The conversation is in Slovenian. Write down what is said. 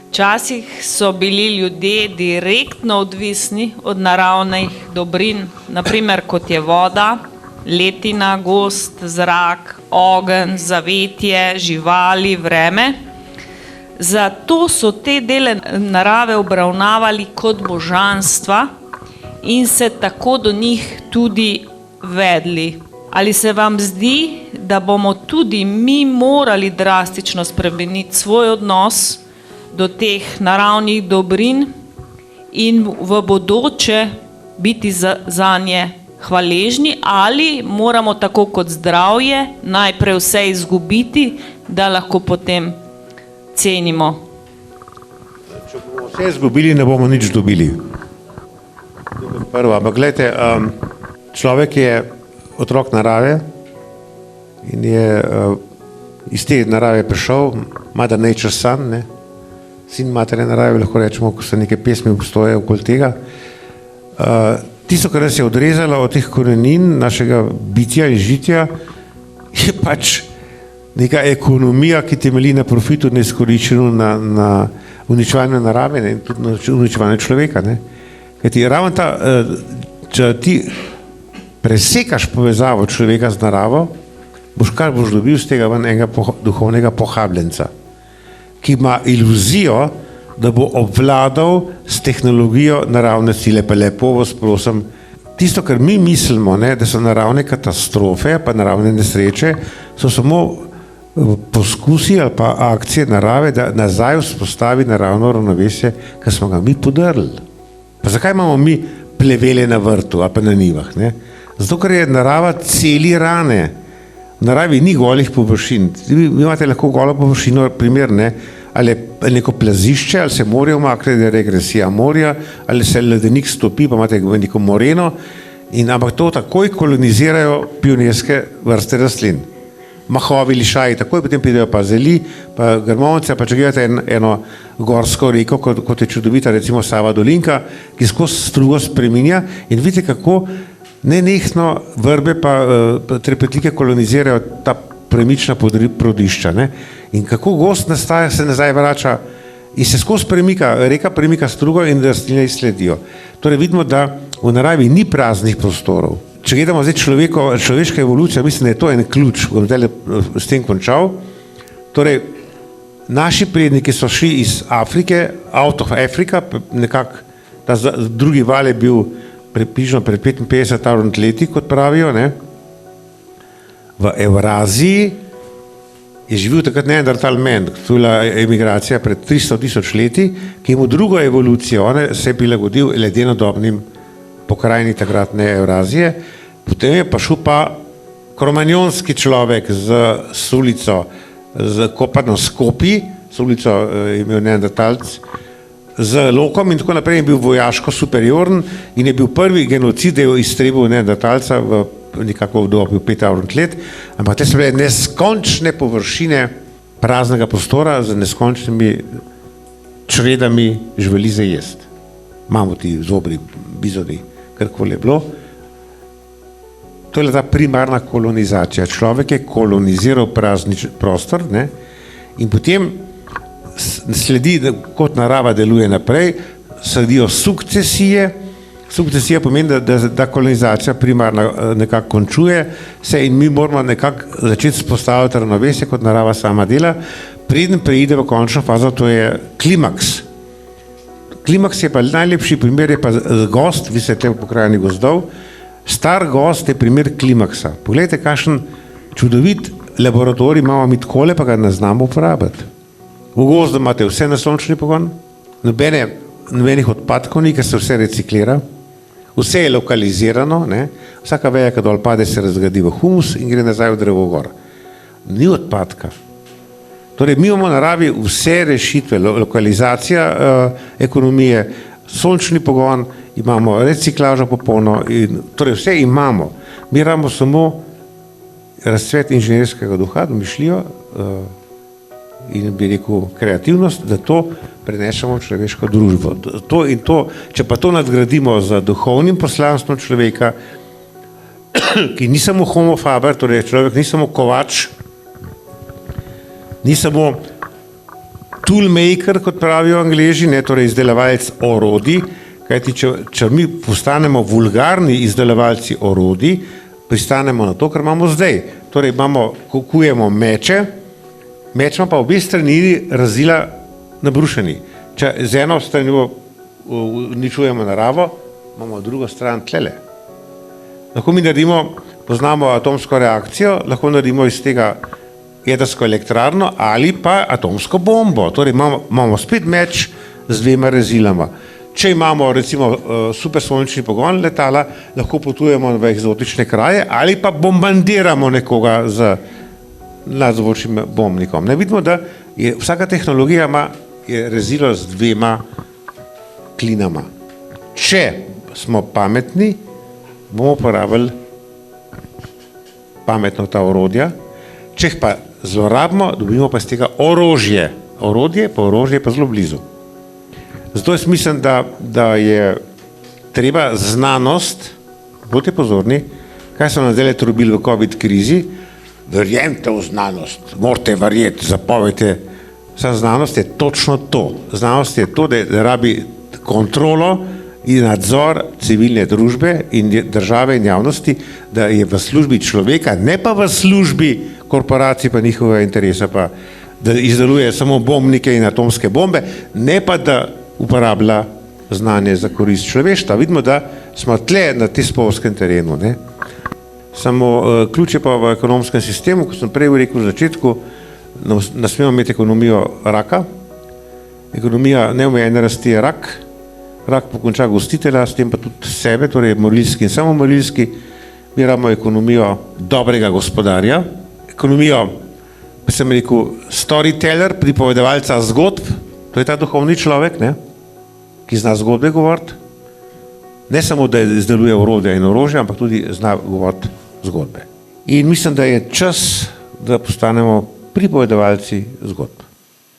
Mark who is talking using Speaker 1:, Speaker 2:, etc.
Speaker 1: Včasih so bili ljudje direktno odvisni od naravnih dobrin, naprimer kot je voda, letina, gozd, zrak, ogenj, zavetje, živali, vreme. Zato so te dele narave obravnavali kot božanstva in se tako do njih tudi vedli. Ali se vam zdi, da bomo tudi mi morali drastično spremeniti svoj odnos do teh naravnih dobrin in v bodoče biti za nje hvaležni, ali moramo tako kot zdravje najprej vse izgubiti, da lahko potem cenimo?
Speaker 2: Če bomo vse izgubili, ne bomo nič dobili. Prvo, ampak gledajte, človek je otrok narave in je iz te narave prišel, Mother Nature Son, ne? Sin matere narave, lahko rečemo, ko so neke pesmi obstoje okoli tega. Tisto, kar nas je odrezalo od teh korenin našega bitja in žitja, je pač neka ekonomija, ki temelji na profitu, na izkoriščenju, na uničevanju narave, ne? In tudi na uničevanju človeka. Ne? Kajti ravno ta, če ti presekaš povezavo človeka z naravo, boš dobil z tega ven enega duhovnega pohabljenca, ki ima iluzijo, da bo obvladal s tehnologijo naravne sile. Pa lepo vas prosim, tisto, kar mi mislimo, ne, da so naravne katastrofe, pa naravne nesreče, so samo poskusi ali pa akcije narave, da nazaj vzpostavi naravno ravnovesje, ki smo ga mi podrli. Pa zakaj imamo mi plevele na vrtu ali pa na njivah? Ne? Zato, ker je narava celi rane. V naravi ni golih površin. Vi imate lahko golo površino, primer, ne? Ali neko plazišče, ali se morje umakne, da je regresija morja, ali se ledenik stopi, pa imate neko moreno, ampak to takoj kolonizirajo pionirske vrste rastlin. Mahovi, lišaji, takoj potem pridejo pa zeli, pa grmovnice, pa če gledate eno gorsko reko, kot je čudovita, recimo Sava Dolinka, ki skozi strugo spreminja in vidite, kako nenehno vrbe pa trepetlike kolonizirajo ta premična prodišča. Ne? In kako gost nastaja, se nazaj vrača in se skozi premika, reka premika strugo in rastline izsledijo. Torej vidimo, da v naravi ni praznih prostorov. Če gledamo zdaj človeška evolucija, mislim, da je to en ključ, bom zdaj s tem končal. Torej, naši predniki so šli iz Afrike, out of Africa, nekako ta drugi val je bil približno pred 55 leti, kot pravijo, ne? V Evraziji je živel takrat Neandertal man, to je bila emigracija pred 300 000 leti, ki je imel drugo evolucijo, on se je prilagodil ledenodobnim pokrajini takratne Evrazije, potem je pa šel pa kromanjonski človek z sulico, z kopano Skopi, sulico je imel Neandertalc, z lokom in tako naprej, je bil vojaško superioren in je bil prvi genocid, da je iztrebil Neandertalca v nekako v dobi 5000 let, ampak te so bile neskončne površine praznega prostora z neskončnimi čredami živali za jest. Mamuti, zobri, bizoni, karkoli je bilo. To je ta primarna kolonizacija. Človek je koloniziral prazni prostor, ne? In potem sledi, kot narava deluje naprej, sledijo sukcesije. Sukcesija pomeni, da kolonizacija primarno nekako končuje se in mi moramo nekako začeti spostavljati ravnovesje, kot narava sama dela, preden preide v končno fazo, to je klimaks. Klimaks je pa najlepši primer, je pa gozd, vi ste v pokrajini gozdov, star gozd je primer klimaksa. Poglejte, kakšen čudovit laboratorij imamo mi takole, pa ga ne znamo uporabiti. V gozdu imate vse na sončni pogon, nobenih odpadkov ni, ker se vse reciklira, vse je lokalizirano, ne? Vsaka veja, ki dol pade, se razgradi v humus in gre nazaj v drevo gor. Ni odpadka. Torej, mi imamo v naravi vse rešitve, lokalizacija ekonomije, sončni pogon, imamo reciklažo popolno, torej vse imamo. Mi imamo samo razcvet inženirskega duha, domišljijo in bi rekel kreativnost, da to prenešamo v človeško družbo. Če pa to nadgradimo z duhovnim poslanstvom človeka, ki ni samo homo faber, torej človek ni samo kovač, ni samo toolmaker, kot pravijo Angleži, ne, torej izdelovalec orodij, kajti če mi postanemo vulgarni izdelovalci orodij, pristanemo na to, kar imamo zdaj. Torej kujemo meče, meč ima pa obe strani razila nabrušeni. Če z eno stranjo uničujemo naravo, imamo drugo stran tlele. Lahko mi naredimo, poznamo atomsko reakcijo, lahko naredimo iz tega jedrsko elektrarno ali pa atomsko bombo. Torej imamo spet meč z dvema rezilama. Če imamo recimo supersonični pogon letala, lahko potujemo v eksotične kraje ali pa bombardiramo nekoga z nadzvočnim bombnikom. Ne vidimo, da vsaka tehnologija je rezilo z dvema klinama. Če smo pametni, bomo uporabili pametno ta orodja, če jih pa zlorabimo, dobimo pa iz tega orožje. Orodje pa zelo blizu. Zato jaz mislim, da je treba znanost, bodite pozorni, kaj so nas zdaj trobili v COVID krizi, verjemite v znanost, morate verjeti, zapovejte. Vsa znanost je točno to. Znanost je to, da rabi kontrolo in nadzor civilne družbe in države in javnosti, da je v službi človeka, ne pa v službi korporacij pa njihovega interesa, pa da izdeluje samo bombnike in atomske bombe, ne pa da uporablja znanje za korist človeštva. Vidimo, da smo tle na tem spolskem terenu. Ne? Samo ključ je pa v ekonomskem sistemu, kot sem prej rekel v začetku, ne smemo imeti ekonomijo raka. Ekonomija neomejene rasti je rak. Rak pokonča gostitelja, s tem pa tudi sebe, torej morilski in samomorilski. Mi rabimo ekonomijo dobrega gospodarja, ekonomijo, pa sem rekel, storyteller, pripovedovalca zgodb, to je ta duhovni človek, ne, ki zna zgodbe govoriti, ne samo, da izdeluje orodja in orožja, ampak tudi zna govoriti zgodbe. In mislim, da je čas, da postanemo pripovedovalci zgodb.